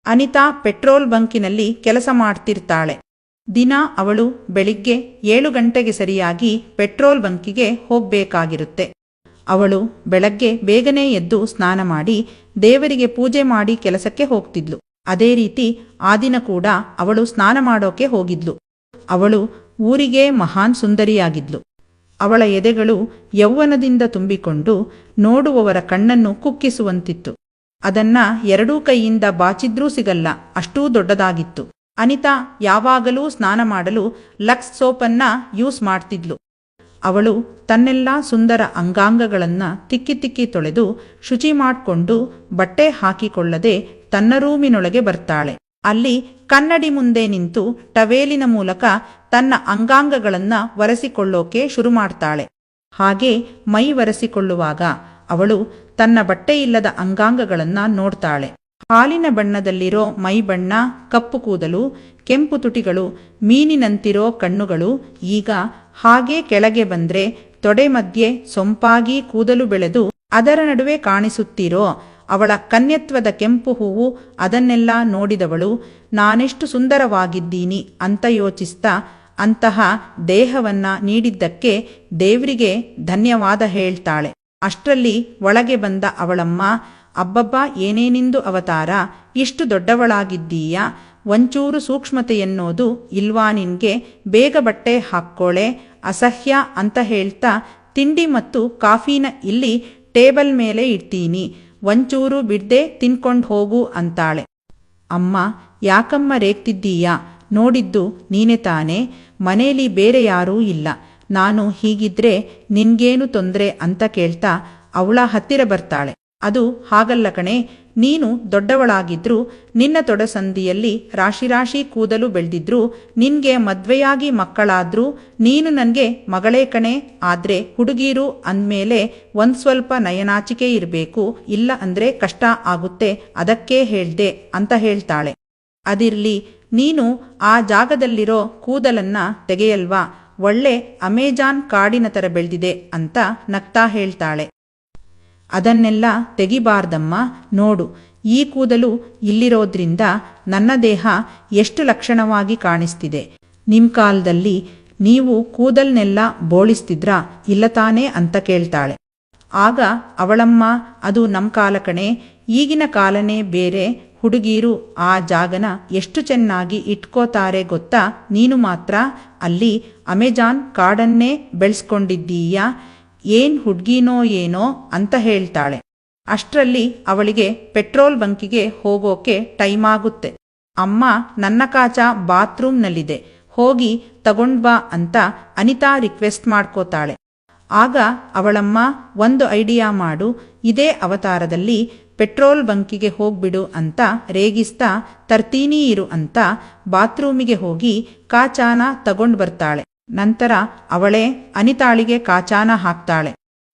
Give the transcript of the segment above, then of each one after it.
Anita petrol ಬಂಕಿನಲ್ಲಿ ಕೆಲಸ ಮಾಡ್ತಿರ್ತಾಳೆ. ದಿನ ಅವಳು ಬೆಳಿಗ್ಗೆ 7 ಗಂಟೆಗೆ ಸರಿಯಾಗಿ ಪೆಟ್ರೋಲ್ ಬಂಕಿಗೆ ಹೋಗ್ಬೇಕಾಗಿರುತ್ತೆ. ಅವಳು ಬೆಳಗ್ಗೆ ಬೇಗನೆ ಎದ್ದು ಸ್ನಾನ ಮಾಡಿ ದೇವರಿಗೆ ಪೂಜೆ ಮಾಡಿ ಕೆಲಸಕ್ಕೆ ಹೋಗ್ತಿದ್ಲು. ಅದೇ ರೀತಿ ಆ ದಿನ ಕೂಡ ಅವಳು ಸ್ನಾನ ಮಾಡೋಕೆ ಹೋಗಿದ್ಲು. ಅವಳು ಊರಿಗೆ ಮಹಾನ್ ಸುಂದರಿಯಾಗಿದ್ಲು. ಅವಳ ಎದೆಗಳು ಯೌವನದಿಂದ ತುಂಬಿಕೊಂಡು ನೋಡುವವರ ಕಣ್ಣನ್ನು ಕುಕ್ಕಿಸುವಂತಿತ್ತು. ಅದನ್ನ ಎರಡೂ ಕೈಯಿಂದ ಬಾಚಿದ್ರೂ ಸಿಗಲ್ಲ, ಅಷ್ಟೂ ದೊಡ್ಡದಾಗಿತ್ತು. ಅನಿತಾ ಯಾವಾಗಲೂ ಸ್ನಾನ ಮಾಡಲು ಲಕ್ಸ್ ಸೋಪನ್ನ ಯೂಸ್ ಮಾಡ್ತಿದ್ಲು. ಅವಳು ತನ್ನೆಲ್ಲ ಸುಂದರ ಅಂಗಾಂಗಗಳನ್ನು ತಿಕ್ಕಿ ತಿಕ್ಕಿ ತೊಳೆದು ಶುಚಿ ಮಾಡಿಕೊಂಡು ಬಟ್ಟೆ ಹಾಕಿಕೊಳ್ಳದೆ ತನ್ನ ರೂಮಿನೊಳಗೆ ಬರ್ತಾಳೆ. ಅಲ್ಲಿ ಕನ್ನಡಿ ಮುಂದೆ ನಿಂತು ಟವೇಲಿನ ಮೂಲಕ ತನ್ನ ಅಂಗಾಂಗಗಳನ್ನು ಒರೆಸಿಕೊಳ್ಳೋಕೆ ಶುರು ಮಾಡ್ತಾಳೆ. ಹಾಗೆ ಮೈ ಒರೆಸಿಕೊಳ್ಳುವಾಗ ಅವಳು ತನ್ನ ಬಟ್ಟೆಯಿಲ್ಲದ ಅಂಗಾಂಗಗಳನ್ನು ನೋಡ್ತಾಳೆ. ಹಾಲಿನ ಬಣ್ಣದಲ್ಲಿರೋ ಮೈ ಬಣ್ಣ, ಕಪ್ಪು ಕೂದಲು, ಕೆಂಪು ತುಟಿಗಳು, ಮೀನಿನಂತಿರೋ ಕಣ್ಣುಗಳು ಈಗ ಹಾಗೆ ಕೆಳಗೆ ಬಂದ್ರೆ ತೊಡೆ ಮಧ್ಯೆ ಸೊಂಪಾಗಿ ಕೂದಲು ಬೆಳೆದು ಅದರ ನಡುವೆ ಕಾಣಿಸುತ್ತಿರೋ ಅವಳ ಕನ್ಯತ್ವದ ಕೆಂಪು ಹೂವು, ಅದನ್ನೆಲ್ಲ ನೋಡಿದವಳು ನಾನೆಷ್ಟು ಸುಂದರವಾಗಿದ್ದೀನಿ ಅಂತ ಯೋಚಿಸ್ತಾ ಅಂತಹ ದೇಹವನ್ನ ನೀಡಿದ್ದಕ್ಕೆ ದೇವರಿಗೆ ಧನ್ಯವಾದ ಹೇಳ್ತಾಳೆ. ಅಷ್ಟರಲ್ಲಿ ಒಳಗೆ ಬಂದ ಅವಳಮ್ಮ, ಅಬ್ಬಬ್ಬ ಏನೇನಿಂದು ಅವತಾರ, ಇಷ್ಟು ದೊಡ್ಡವಳಾಗಿದ್ದೀಯಾ, ಒಂಚೂರು ಸೂಕ್ಷ್ಮತೆಯನ್ನೋದು ಇಲ್ವಾ ನಿನ್ಗೆ, ಬೇಗ ಬಟ್ಟೆ ಹಾಕ್ಕೋಳೆ, ಅಸಹ್ಯ ಅಂತ ಹೇಳ್ತಾ ತಿಂಡಿ ಮತ್ತು ಕಾಫಿನ ಇಲ್ಲಿ ಟೇಬಲ್ ಮೇಲೆ ಇಡ್ತೀನಿ, ಒಂಚೂರು ಬಿಡ್ದೆ ತಿನ್ಕೊಂಡು ಹೋಗು ಅಂತಾಳೆ. ಅಮ್ಮ, ಯಾಕಮ್ಮ ರೇಗ್ತಿದ್ದೀಯಾ, ನೋಡಿದ್ದು ನೀನೆ ತಾನೆ, ಮನೇಲಿ ಬೇರೆ ಯಾರೂ ಇಲ್ಲ, ನಾನು ಹೀಗಿದ್ರೆ ನಿನ್ಗೇನು ತೊಂದರೆ ಅಂತ ಕೇಳ್ತಾ ಅವಳ ಹತ್ತಿರ ಬರ್ತಾಳೆ. ಅದು ಹಾಗಲ್ಲ ಕಣೆ, ನೀನು ದೊಡ್ಡವಳಾಗಿದ್ರು, ನಿನ್ನ ತೊಡಸಂದಿಯಲ್ಲಿ ರಾಶಿ ರಾಶಿ ಕೂದಲು ಬೆಳೆದಿದ್ರು, ನಿನ್ಗೆ ಮದ್ವೆಯಾಗಿ ಮಕ್ಕಳಾದ್ರೂ ನೀನು ನನಗೆ ಮಗಳೇ ಕಣೆ. ಆದ್ರೆ ಹುಡುಗೀರು ಅಂದ್ಮೇಲೆ ಒಂದ್ ಸ್ವಲ್ಪ ನಯನಾಚಿಕೆ ಇರಬೇಕು, ಇಲ್ಲ ಅಂದ್ರೆ ಕಷ್ಟ ಆಗುತ್ತೆ, ಅದಕ್ಕೆ ಹೇಳ್ದೆ ಅಂತ ಹೇಳ್ತಾಳೆ. ಅದಿರ್ಲಿ, ನೀನು ಆ ಜಾಗದಲ್ಲಿರೋ ಕೂದಲನ್ನ ತೆಗೆಯಲ್ವಾ, ಒಳ್ಳೆ ಅಮೆಜಾನ್ ಕಾಡಿನ ಥರ ಬೆಳೆದಿದೆ ಅಂತ ನಗ್ತಾ ಹೇಳ್ತಾಳೆ. ಅದನ್ನೆಲ್ಲ ತೆಗಿಬಾರ್ದಮ್ಮ, ನೋಡು ಈ ಕೂದಲು ಇಲ್ಲಿರೋದ್ರಿಂದ ನನ್ನ ದೇಹ ಎಷ್ಟು ಲಕ್ಷಣವಾಗಿ ಕಾಣಿಸ್ತಿದೆ. ನಿಮ್ಮ ಕಾಲದಲ್ಲಿ ನೀವು ಕೂದಲ್ನೆಲ್ಲ ಬೋಳಿಸ್ತಿದ್ರಾ, ಇಲ್ಲ ತಾನೇ ಅಂತ ಕೇಳ್ತಾಳೆ. ಆಗ ಅವಳಮ್ಮ, ಅದು ನಮ್ಮ ಕಾಲ ಕಣೆ, ಈಗಿನ ಕಾಲನೇ ಬೇರೆ, ಹುಡುಗೀರು ಆ ಜಾಗನ ಎಷ್ಟು ಚೆನ್ನಾಗಿ ಇಟ್ಕೋತಾರೆ ಗೊತ್ತಾ, ನೀನು ಮಾತ್ರ ಅಲ್ಲಿ ಅಮೆಜಾನ್ ಕಾಡನ್ನೇ ಬೆಳೆಸ್ಕೊಂಡಿದ್ದೀಯಾ, ಏನ್ ಹುಡ್ಗಿನೋ ಏನೋ ಅಂತ ಹೇಳ್ತಾಳೆ. ಅಷ್ಟರಲ್ಲಿ ಅವಳಿಗೆ ಪೆಟ್ರೋಲ್ ಬಂಕಿಗೆ ಹೋಗೋಕೆ ಟೈಮ್ ಆಗುತ್ತೆ. ಅಮ್ಮ, ನನ್ನ ಕಾಚ ಬಾತ್ರೂಮ್ನಲ್ಲಿದೆ, ಹೋಗಿ ತಗೊಂಡ್ಬಾ ಅಂತ ಅನಿತಾ ರಿಕ್ವೆಸ್ಟ್ ಮಾಡ್ಕೋತಾಳೆ. ಆಗ ಅವಳಮ್ಮ, ಒಂದು ಐಡಿಯಾ ಮಾಡು, ಇದೇ ಅವತಾರದಲ್ಲಿ ಪೆಟ್ರೋಲ್ ಬಂಕಿಗೆ ಹೋಗ್ಬಿಡು ಅಂತ ರೇಗಿಸ್ತಾ ತರ್ತೀನಿ ಇರು ಅಂತ ಬಾತ್ರೂಮಿಗೆ ಹೋಗಿ ಕಾಚಾನ ತಗೊಂಡು ಬರ್ತಾಳೆ. ನಂತರ ಅವಳೇ ಅನಿತಾಳಿಗೆ ಕಾಚಾನ ಹಾಕ್ತಾಳೆ.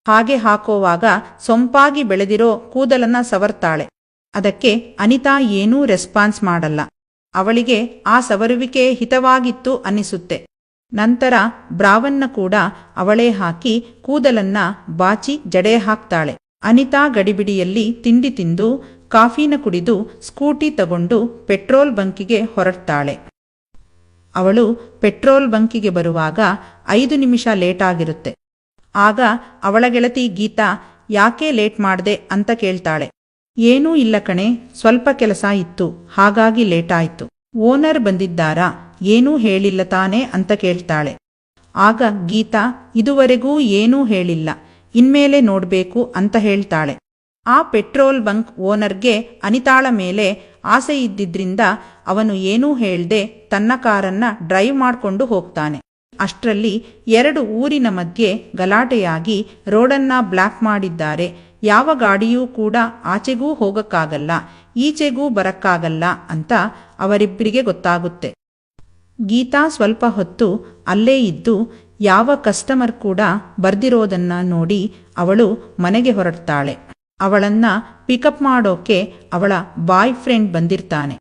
ಹಾಗೆ ಹಾಕೋವಾಗ ಸೊಂಪಾಗಿ ಬೆಳೆದಿರೋ ಕೂದಲನ್ನ ಸವರ್ತಾಳೆ. ಅದಕ್ಕೆ ಅನಿತಾ ಏನೂ ರೆಸ್ಪಾನ್ಸ್ ಮಾಡಲ್ಲ. ಅವಳಿಗೆ ಆ ಸವರುವಿಕೆ ಹಿತವಾಗಿತ್ತು ಅನ್ನಿಸುತ್ತೆ. ನಂತರ ಬ್ರಾವನ್ನ ಕೂಡ ಅವಳೇ ಹಾಕಿ ಕೂದಲನ್ನ ಬಾಚಿ ಜಡೆ ಹಾಕ್ತಾಳೆ. ಅನಿತಾ ಗಡಿಬಿಡಿಯಲ್ಲಿ ತಿಂಡಿ ತಿಂದು ಕಾಫಿನ ಕುಡಿದು ಸ್ಕೂಟಿ ತಗೊಂಡು ಪೆಟ್ರೋಲ್ ಬಂಕಿಗೆ ಹೊರಡ್ತಾಳೆ. ಅವಳು ಪೆಟ್ರೋಲ್ ಬಂಕಿಗೆ ಬರುವಾಗ 5 ನಿಮಿಷ ಲೇಟ್ ಆಗಿರುತ್ತೆ. ಆಗ ಅವಳ ಗೆಳತಿ ಗೀತಾ, ಯಾಕೆ ಲೇಟ್ ಮಾಡ್ದೆ ಅಂತ ಕೇಳ್ತಾಳೆ. ಏನೂ ಇಲ್ಲ ಕಣೆ, ಸ್ವಲ್ಪ ಕೆಲಸ ಇತ್ತು, ಹಾಗಾಗಿ ಲೇಟ್ ಆಯ್ತು. ಓನರ್ ಬಂದಿದ್ದಾರಾ, ಏನೂ ಹೇಳಿಲ್ಲ ತಾನೇ ಅಂತ ಕೇಳ್ತಾಳೆ. ಆಗ ಗೀತಾ, ಇದುವರೆಗೂ ಏನೂ ಹೇಳಿಲ್ಲ, ಇನ್ಮೇಲೆ ನೋಡ್ಬೇಕು ಅಂತ ಹೇಳ್ತಾಳೆ. ಆ ಪೆಟ್ರೋಲ್ ಬಂಕ್ ಓನರ್ಗೆ ಅನಿತಾಳ ಮೇಲೆ ಆಸೆ ಇದ್ದಿದ್ರಿಂದ ಅವನು ಏನೂ ಹೇಳ್ದೆ ತನ್ನ ಕಾರನ್ನ ಡ್ರೈವ್ ಮಾಡಿಕೊಂಡು ಹೋಗ್ತಾನೆ. ಅಷ್ಟರಲ್ಲಿ 2 ಊರಿನ ಮಧ್ಯೆ ಗಲಾಟೆಯಾಗಿ ರೋಡನ್ನ ಬ್ಲಾಕ್ ಮಾಡಿದ್ದಾರೆ. ಯಾವ ಗಾಡಿಯೂ ಕೂಡ ಆಚೆಗೂ ಹೋಗಕ್ಕಾಗಲ್ಲ, ಈಚೆಗೂ ಬರಕ್ಕಾಗಲ್ಲ ಅಂತ ಅವರಿಬ್ಬರಿಗೆ ಗೊತ್ತಾಗುತ್ತೆ. ಗೀತಾ ಸ್ವಲ್ಪ ಹೊತ್ತು ಅಲ್ಲೇ ಇದ್ದು ಯಾವ ಕಸ್ಟಮರ್ ಕೂಡ ಬರ್ದಿರೋದನ್ನ ನೋಡಿ ಅವಳು ಮನೆಗೆ ಹೊರಡ್ತಾಳೆ. ಅವಳನ್ನ ಪಿಕಪ್ ಮಾಡೋಕೆ ಅವಳ ಬಾಯ್ ಫ್ರೆಂಡ್ ಬಂದಿರ್ತಾನೆ.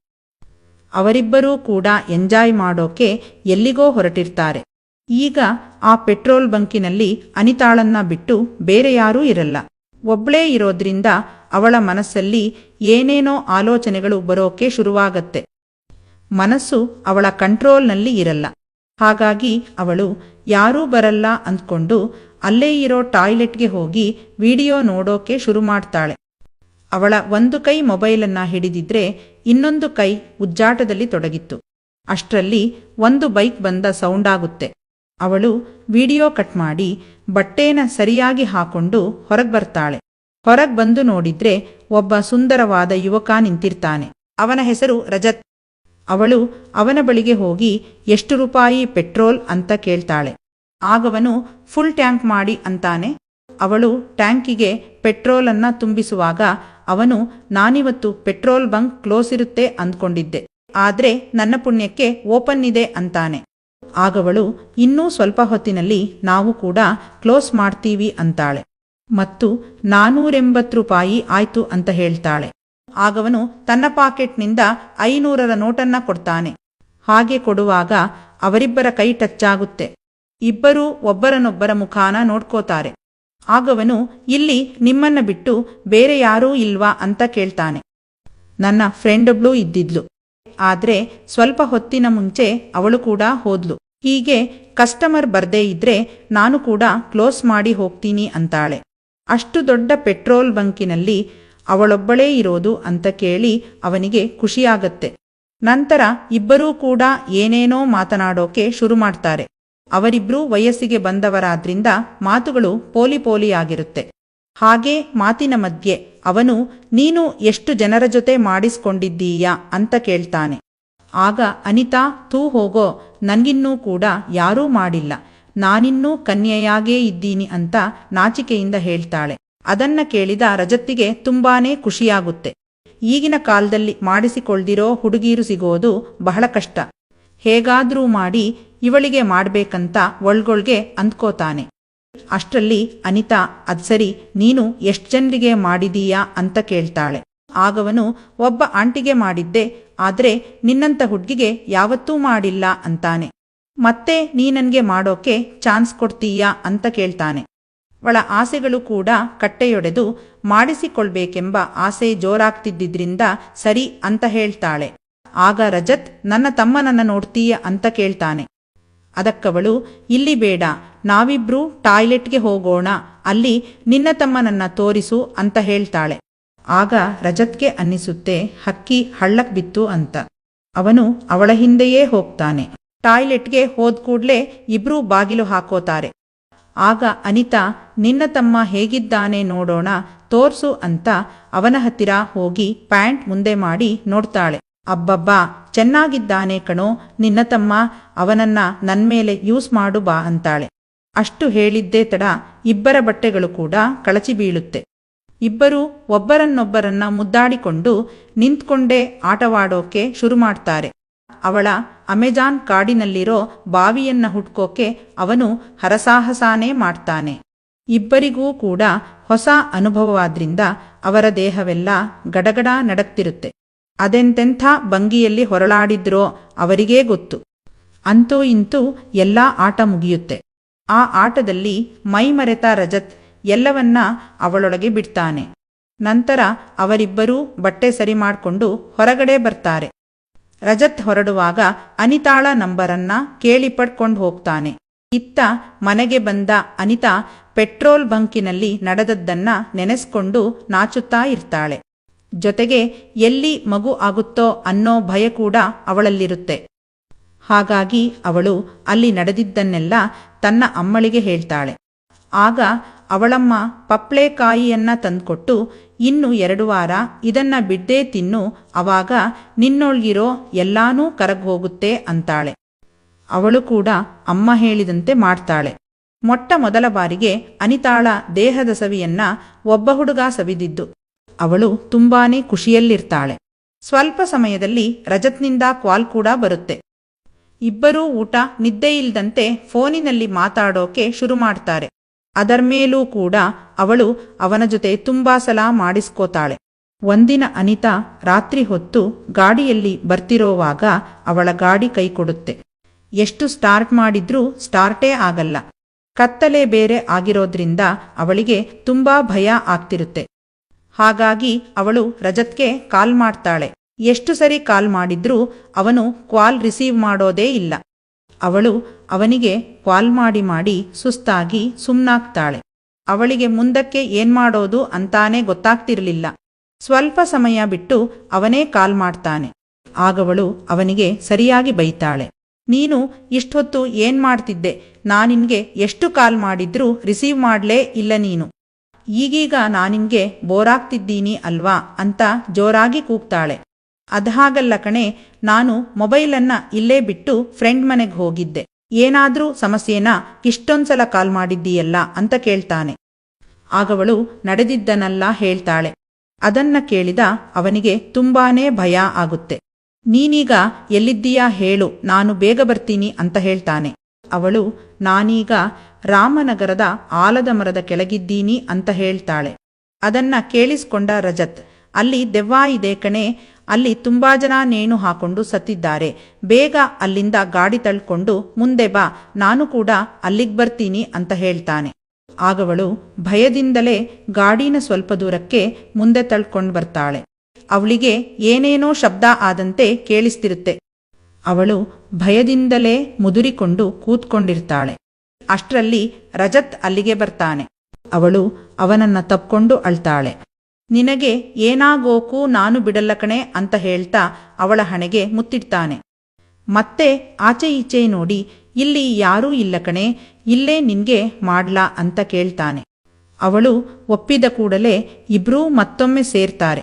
ಅವರಿಬ್ಬರೂ ಕೂಡ ಎಂಜಾಯ್ ಮಾಡೋಕೆ ಎಲ್ಲಿಗೋ ಹೊರಟಿರ್ತಾರೆ. ಈಗ ಆ ಪೆಟ್ರೋಲ್ ಬಂಕಿನಲ್ಲಿ ಅನಿತಾಳನ್ನ ಬಿಟ್ಟು ಬೇರೆ ಯಾರೂ ಇರಲ್ಲ. ಒಬ್ಳೇ ಇರೋದ್ರಿಂದ ಅವಳ ಮನಸ್ಸಲ್ಲಿ ಏನೇನೋ ಆಲೋಚನೆಗಳು ಬರೋಕೆ ಶುರುವಾಗತ್ತೆ. ಮನಸ್ಸು ಅವಳ ಕಂಟ್ರೋಲ್ನಲ್ಲಿ ಇರಲ್ಲ. ಹಾಗಾಗಿ ಅವಳು ಯಾರೂ ಬರಲ್ಲ ಅಂದ್ಕೊಂಡು ಅಲ್ಲೇ ಇರೋ ಟಾಯ್ಲೆಟ್ಗೆ ಹೋಗಿ ವಿಡಿಯೋ ನೋಡೋಕೆ ಶುರು ಮಾಡ್ತಾಳೆ. ಅವಳ ಒಂದು ಕೈ ಮೊಬೈಲನ್ನ ಹಿಡಿದಿದ್ರೆ ಇನ್ನೊಂದು ಕೈ ಉಜ್ಜಾಟದಲ್ಲಿ ತೊಡಗಿತ್ತು. ಅಷ್ಟರಲ್ಲಿ ಒಂದು ಬೈಕ್ ಬಂದ ಸೌಂಡಾಗುತ್ತೆ. ಅವಳು ವಿಡಿಯೋ ಕಟ್ ಮಾಡಿ ಬಟ್ಟೆನ ಸರಿಯಾಗಿ ಹಾಕೊಂಡು ಹೊರಗೆ ಬರ್ತಾಳೆ. ಹೊರಗೆ ಬಂದು ನೋಡಿದ್ರೆ ಒಬ್ಬ ಸುಂದರವಾದ ಯುವಕ ನಿಂತಿರ್ತಾನೆ. ಅವನ ಹೆಸರು ರಜತ್. ಅವಳು ಅವನ ಬಳಿಗೆ ಹೋಗಿ ಎಷ್ಟು ರೂಪಾಯಿ ಪೆಟ್ರೋಲ್ ಅಂತ ಕೇಳ್ತಾಳೆ. ಆಗವನು ಫುಲ್ ಟ್ಯಾಂಕ್ ಮಾಡಿ ಅಂತಾನೆ. ಅವಳು ಟ್ಯಾಂಕಿಗೆ ಪೆಟ್ರೋಲನ್ನ ತುಂಬಿಸುವಾಗ ಅವನು ನಾನಿವತ್ತು ಪೆಟ್ರೋಲ್ ಬಂಕ್ ಕ್ಲೋಸ್ ಇರುತ್ತೆ ಅಂದ್ಕೊಂಡಿದ್ದೆ, ಆದ್ರೆ ನನ್ನ ಪುಣ್ಯಕ್ಕೆ ಓಪನ್ ಇದೆ ಅಂತಾನೆ. ಆಗವಳು ಇನ್ನೂ ಸ್ವಲ್ಪ ಹೊತ್ತಿನಲ್ಲಿ ನಾವು ಕೂಡ ಕ್ಲೋಸ್ ಮಾಡ್ತೀವಿ ಅಂತಾಳೆ ಮತ್ತು 480 ರೂಪಾಯಿ ಆಯ್ತು ಅಂತ ಹೇಳ್ತಾಳೆ. ಆಗವನು ತನ್ನ ಪಾಕೆಟ್ನಿಂದ 500ರ ನೋಟನ್ನ ಕೊಡ್ತಾನೆ. ಹಾಗೆ ಕೊಡುವಾಗ ಅವರಿಬ್ಬರ ಕೈ ಟಚ್ ಆಗುತ್ತೆ. ಇಬ್ಬರೂ ಒಬ್ಬರನ್ನೊಬ್ಬರ ಮುಖಾನ ನೋಡ್ಕೋತಾರೆ. ಆಗವನು ಇಲ್ಲಿ ನಿಮ್ಮನ್ನ ಬಿಟ್ಟು ಬೇರೆ ಯಾರೂ ಇಲ್ವಾ ಅಂತ ಕೇಳ್ತಾನೆ. ನನ್ನ ಫ್ರೆಂಡೊಬ್ಳು ಇದ್ದಿದ್ಲು, ಆದ್ರೆ ಸ್ವಲ್ಪ ಹೊತ್ತಿನ ಮುಂಚೆ ಅವಳು ಕೂಡ ಹೋದ್ಲು. ಹೀಗೆ ಕಸ್ಟಮರ್ ಬರ್ದೇ ಇದ್ರೆ ನಾನು ಕೂಡ ಕ್ಲೋಸ್ ಮಾಡಿ ಹೋಗ್ತೀನಿ ಅಂತಾಳೆ. ಅಷ್ಟು ದೊಡ್ಡ ಪೆಟ್ರೋಲ್ ಬಂಕಿನಲ್ಲಿ ಅವಳೊಬ್ಬಳೇ ಇರೋದು ಅಂತ ಕೇಳಿ ಅವನಿಗೆ ಖುಷಿಯಾಗತ್ತೆ. ನಂತರ ಇಬ್ಬರೂ ಕೂಡ ಏನೇನೋ ಮಾತನಾಡೋಕೆ ಶುರು ಮಾಡ್ತಾರೆ. ಅವರಿಬ್ರೂ ವಯಸ್ಸಿಗೆ ಬಂದವರಾದ್ರಿಂದ ಮಾತುಗಳು ಪೋಲಿಯಾಗಿರುತ್ತೆ. ಹಾಗೆ ಮಾತಿನ ಮಧ್ಯೆ ಅವನು ನೀನು ಎಷ್ಟು ಜನರ ಜೊತೆ ಮಾಡಿಸ್ಕೊಂಡಿದ್ದೀಯಾ ಅಂತ ಕೇಳ್ತಾನೆ. ಆಗ ಅನಿತಾ ತೂ ಹೋಗೋ, ನನ್ಗಿನ್ನೂ ಕೂಡ ಯಾರೂ ಮಾಡಿಲ್ಲ, ನಾನಿನ್ನೂ ಕನ್ಯೆಯಾಗೇ ಇದ್ದೀನಿ ಅಂತ ನಾಚಿಕೆಯಿಂದ ಹೇಳ್ತಾಳೆ. ಅದನ್ನ ಕೇಳಿದ ರಜತ್ತಿಗೆ ತುಂಬಾನೇ ಖುಷಿಯಾಗುತ್ತೆ. ಈಗಿನ ಕಾಲದಲ್ಲಿ ಮಾಡಿಸಿಕೊಳ್ದಿರೋ ಹುಡುಗೀರು ಸಿಗೋದು ಬಹಳ ಕಷ್ಟ. ಹೇಗಾದ್ರೂ ಮಾಡಿ ಇವಳಿಗೆ ಮಾಡ್ಬೇಕಂತ ಒಳ್ಗೊಳ್ಗೆ ಅಂದ್ಕೋತಾನೆ. ಅಷ್ಟರಲ್ಲಿ ಅನಿತಾ ಅದ್ಸರಿ ನೀನು ಎಷ್ಟು ಜನರಿಗೆ ಮಾಡಿದೀಯಾ ಅಂತ ಕೇಳ್ತಾಳೆ. ಆಗವನು ಒಬ್ಬ ಆಂಟಿಗೆ ಮಾಡಿದ್ದೆ, ಆದ್ರೆ ನಿನ್ನಂತ ಹುಡ್ಗಿಗೆ ಯಾವತ್ತೂ ಮಾಡಿಲ್ಲ ಅಂತಾನೆ. ಮತ್ತೆ ನೀ ನನ್ಗೆ ಮಾಡೋಕೆ ಚಾನ್ಸ್ ಕೊಡ್ತೀಯಾ ಅಂತ ಕೇಳ್ತಾನೆ. ಅವಳ ಆಸೆಗಳು ಕೂಡ ಕಟ್ಟೆಯೊಡೆದು ಮಾಡಿಸಿಕೊಳ್ಬೇಕೆಂಬ ಆಸೆ ಜೋರಾಗ್ತಿದ್ದಿದ್ರಿಂದ ಸರಿ ಅಂತ ಹೇಳ್ತಾಳೆ. ಆಗ ರಜತ್ ನನ್ನ ತಮ್ಮನನ್ನ ನೋಡ್ತೀಯ ಅಂತ ಕೇಳ್ತಾನೆ. ಅದಕ್ಕವಳು ಇಲ್ಲಿ ಬೇಡ, ನಾವಿಬ್ರೂ ಟಾಯ್ಲೆಟ್ಗೆ ಹೋಗೋಣ, ಅಲ್ಲಿ ನಿನ್ನ ತಮ್ಮನನ್ನ ತೋರಿಸು ಅಂತ ಹೇಳ್ತಾಳೆ. ಆಗ ರಜತ್ಗೆ ಅನ್ನಿಸುತ್ತೆ ಹಕ್ಕಿ ಹಳ್ಳಕ್ ಬಿತ್ತು ಅಂತ. ಅವನು ಅವಳ ಹಿಂದೆಯೇ ಹೋಗ್ತಾನೆ. ಟಾಯ್ಲೆಟ್ಗೆ ಹೋದ್ಕೂಡ್ಲೆ ಇಬ್ರೂ ಬಾಗಿಲು ಹಾಕೋತಾರೆ. ಆಗ ಅನಿತಾ ನಿನ್ನ ತಮ್ಮ ಹೇಗಿದ್ದಾನೆ ನೋಡೋಣ ತೋರ್ಸು ಅಂತ ಅವನ ಹತ್ತಿರ ಹೋಗಿ ಪ್ಯಾಂಟ್ ಮುಂದೆ ಮಾಡಿ ನೋಡ್ತಾಳೆ. ಅಬ್ಬಬ್ಬಾ ಚೆನ್ನಾಗಿದ್ದಾನೆ ಕಣೋ ನಿನ್ನ ತಮ್ಮ, ಅವನನ್ನ ನನ್ಮೇಲೆ ಯೂಸ್ ಮಾಡು ಬಾ ಅಂತಾಳೆ. ಅಷ್ಟು ಹೇಳಿದ್ದೇ ತಡ ಇಬ್ಬರ ಬಟ್ಟೆಗಳು ಕೂಡ ಕಳಚಿ ಬೀಳುತ್ತೆ. ಇಬ್ಬರೂ ಒಬ್ಬರನ್ನೊಬ್ಬರನ್ನ ಮುದ್ದಾಡಿಕೊಂಡು ನಿಂತ್ಕೊಂಡೇ ಆಟವಾಡೋಕೆ ಶುರು ಮಾಡ್ತಾರೆ. ಅವಳ ಅಮೆಜಾನ್ ಕಾಡಿನಲ್ಲಿರೋ ಬಾವಿಯನ್ನ ಹುಡ್ಕೋಕೆ ಅವನು ಹರಸಾಹಸಾನೇ ಮಾಡ್ತಾನೆ. ಇಬ್ಬರಿಗೂ ಕೂಡ ಹೊಸ ಅನುಭವವಾದ್ರಿಂದ ಅವರ ದೇಹವೆಲ್ಲ ಗಡಗಡ ನಡಕ್ತಿರುತ್ತೆ. ಅದೆಂತೆಂಥ ಭಂಗಿಯಲ್ಲಿ ಹೊರಳಾಡಿದ್ರೋ ಅವರಿಗೇ ಗೊತ್ತು. ಅಂತೂ ಇಂತೂ ಎಲ್ಲ ಆಟ ಮುಗಿಯುತ್ತೆ. ಆ ಆಟದಲ್ಲಿ ಮೈಮರೆತ ರಜತ್ ಎಲ್ಲವನ್ನ ಅವಳೊಳಗೆ ಬಿಡ್ತಾನೆ. ನಂತರ ಅವರಿಬ್ಬರೂ ಬಟ್ಟೆ ಸರಿ ಮಾಡಿಕೊಂಡು ಹೊರಗಡೆ ಬರ್ತಾರೆ. ರಜತ್ ಹೊರಡುವಾಗ ಅನಿತಾಳ ನಂಬರನ್ನ ಕೇಳಿ ಪಡ್ಕೊಂಡು ಹೋಗ್ತಾನೆ. ಇತ್ತ ಮನೆಗೆ ಬಂದ ಅನಿತಾ ಪೆಟ್ರೋಲ್ ಬಂಕಿನಲ್ಲಿ ನಡೆದದ್ದನ್ನ ನೆನೆಸ್ಕೊಂಡು ನಾಚುತ್ತಾ ಇರ್ತಾಳೆ. ಜೊತೆಗೆ ಎಲ್ಲಿ ಮಗು ಆಗುತ್ತೋ ಅನ್ನೋ ಭಯ ಕೂಡ ಅವಳಲ್ಲಿರುತ್ತೆ. ಹಾಗಾಗಿ ಅವಳು ಅಲ್ಲಿ ನಡೆದಿದ್ದನ್ನೆಲ್ಲ ತನ್ನ ಅಮ್ಮಳಿಗೆ ಹೇಳ್ತಾಳೆ. ಆಗ ಅವಳಮ್ಮ ಪಪ್ಳೆಕಾಯಿಯನ್ನ ತಂದ್ಕೊಟ್ಟು ಇನ್ನು 2 ವಾರ ಇದನ್ನ ಬಿಡ್ದೇ ತಿನ್ನು, ಅವಾಗ ನಿನ್ನೊಳ್ಗಿರೋ ಎಲ್ಲಾನೂ ಕರಗೋಗುತ್ತೆ ಅಂತಾಳೆ. ಅವಳು ಕೂಡ ಅಮ್ಮ ಹೇಳಿದಂತೆ ಮಾಡ್ತಾಳೆ. ಮೊಟ್ಟ ಮೊದಲ ಬಾರಿಗೆ ಅನಿತಾಳ ದೇಹದ ಸವಿಯನ್ನ ಒಬ್ಬ ಹುಡುಗ ಸವಿದಿದ್ದು. ಅವಳು ತುಂಬಾನೇ ಖುಷಿಯಲ್ಲಿರ್ತಾಳೆ. ಸ್ವಲ್ಪ ಸಮಯದಲ್ಲಿ ರಜತ್ನಿಂದ ಕಾಲ್ ಕೂಡ ಬರುತ್ತೆ. ಇಬ್ಬರೂ ಊಟ ನಿದ್ದೆ ಇಲ್ದಂತೆ ಫೋನಿನಲ್ಲಿ ಮಾತಾಡೋಕೆ ಶುರು ಮಾಡ್ತಾರೆ. ಅದರ್ಮೇಲೂ ಕೂಡ ಅವಳು ಅವನ ಜೊತೆ ತುಂಬಾ ಸಲ ಮಾಡಿಸ್ಕೋತಾಳೆ. ಒಂದಿನ ಅನಿತಾ ರಾತ್ರಿ ಹೊತ್ತು ಗಾಡಿಯಲ್ಲಿ ಬರ್ತಿರೋವಾಗ ಅವಳ ಗಾಡಿ ಕೈ ಕೊಡುತ್ತೆ. ಎಷ್ಟು ಸ್ಟಾರ್ಟ್ ಮಾಡಿದ್ರೂ ಸ್ಟಾರ್ಟೇ ಆಗಲ್ಲ. ಕತ್ತಲೆ ಬೇರೆ ಆಗಿರೋದ್ರಿಂದ ಅವಳಿಗೆ ತುಂಬಾ ಭಯ ಆಗ್ತಿರುತ್ತೆ. ಹಾಗಾಗಿ ಅವಳು ರಜತ್ಗೆ ಕಾಲ್ ಮಾಡ್ತಾಳೆ. ಎಷ್ಟು ಸರಿ ಕಾಲ್ ಮಾಡಿದ್ರೂ ಅವನು ಕಾಲ್ ರಿಸೀವ್ ಮಾಡೋದೇ ಇಲ್ಲ. ಅವಳು ಅವನಿಗೆ ಕಾಲ್ ಮಾಡಿ ಮಾಡಿ ಸುಸ್ತಾಗಿ ಸುಮ್ನಾಗ್ತಾಳೆ. ಅವಳಿಗೆ ಮುಂದಕ್ಕೆ ಏನ್ಮಾಡೋದು ಅಂತಾನೆ ಗೊತ್ತಾಗ್ತಿರ್ಲಿಲ್ಲ. ಸ್ವಲ್ಪ ಸಮಯ ಬಿಟ್ಟು ಅವನೇ ಕಾಲ್ ಮಾಡ್ತಾನೆ. ಆಗವಳು ಅವನಿಗೆ ಸರಿಯಾಗಿ ಬೈತಾಳೆ. ನೀನು ಇಷ್ಟೊತ್ತು ಏನ್ ಮಾಡ್ತಿದ್ದೆ? ನಾನಿನ್ಗೆ ಎಷ್ಟು ಕಾಲ್ ಮಾಡಿದ್ರೂ ರಿಸೀವ್ ಮಾಡ್ಲೇ ಇಲ್ಲ ನೀನು. ಈಗೀಗ ನಾನಿನ್ಗೆ ಬೋರಾಗ್ತಿದ್ದೀನಿ ಅಲ್ವಾ ಅಂತ ಜೋರಾಗಿ ಕೂಗ್ತಾಳೆ. ಅದ್ಹಾಗಲ್ಲ ಕಣೆ, ನಾನು ಮೊಬೈಲನ್ನ ಇಲ್ಲೇ ಬಿಟ್ಟು ಫ್ರೆಂಡ್ ಮನೆಗೆ ಹೋಗಿದ್ದೆ. ಏನಾದ್ರೂ ಸಮಸ್ಯೆನಾ? ಇಷ್ಟೊಂದ್ಸಲ ಕಾಲ್ ಮಾಡಿದ್ದೀಯಲ್ಲ ಅಂತ ಕೇಳ್ತಾನೆ. ಆಗವಳು ನಡೆದಿದ್ದನ್ನೆಲ್ಲ ಹೇಳ್ತಾಳೆ. ಅದನ್ನ ಕೇಳಿದ ಅವನಿಗೆ ತುಂಬಾನೇ ಭಯ ಆಗುತ್ತೆ. ನೀನೀಗ ಎಲ್ಲಿದ್ದೀಯಾ ಹೇಳು, ನಾನು ಬೇಗ ಬರ್ತೀನಿ ಅಂತ ಹೇಳ್ತಾನೆ. ಅವಳು ನಾನೀಗ ರಾಮನಗರದ ಆಲದ ಮರದ ಕೆಳಗಿದ್ದೀನಿ ಅಂತ ಹೇಳ್ತಾಳೆ. ಅದನ್ನ ಕೇಳಿಸ್ಕೊಂಡ ರಜತ್, ಅಲ್ಲಿ ದೆವ್ವ ಇದೆ ಕಣೆ, ಅಲ್ಲಿ ತುಂಬಾ ಜನ ನೇಣು ಹಾಕೊಂಡು ಸತ್ತಿದ್ದಾರೆ, ಬೇಗ ಅಲ್ಲಿಂದ ಗಾಡಿ ತಳ್ಕೊಂಡು ಮುಂದೆ ಬಾ, ನಾನು ಕೂಡ ಅಲ್ಲಿಗೆ ಬರ್ತೀನಿ ಅಂತ ಹೇಳ್ತಾನೆ. ಆಗವಳು ಭಯದಿಂದಲೇ ಗಾಡಿನ ಸ್ವಲ್ಪ ದೂರಕ್ಕೆ ಮುಂದೆ ತಳ್ಕೊಂಡು ಬರ್ತಾಳೆ. ಅವಳಿಗೆ ಏನೇನೋ ಶಬ್ದ ಆದಂತೆ ಕೇಳಿಸ್ತಿರುತ್ತೆ. ಅವಳು ಭಯದಿಂದಲೇ ಮುದುರಿಕೊಂಡು ಕೂತ್ಕೊಂಡಿರ್ತಾಳೆ. ಅಷ್ಟರಲ್ಲಿ ರಜತ್ ಅಲ್ಲಿಗೆ ಬರ್ತಾನೆ. ಅವಳು ಅವನನ್ನ ತಪ್ಕೊಂಡು ಅಳ್ತಾಳೆ. ನಿನಗೆ ಏನಾಗೋಕು ನಾನು ಬಿಡಲ್ಲ ಕಣೆ ಅಂತ ಹೇಳ್ತಾ ಅವಳ ಹಣೆಗೆ ಮುತ್ತಿಡ್ತಾನೆ. ಮತ್ತೆ ಆಚೆ ಈಚೆ ನೋಡಿ, ಇಲ್ಲಿ ಯಾರೂ ಇಲ್ಲ ಕಣೆ, ಇಲ್ಲೇ ನಿನ್ಗೆ ಮಾಡ್ಲಾ ಅಂತ ಕೇಳ್ತಾನೆ. ಅವಳು ಒಪ್ಪಿದ ಕೂಡಲೇ ಇಬ್ರೂ ಮತ್ತೊಮ್ಮೆ ಸೇರ್ತಾರೆ.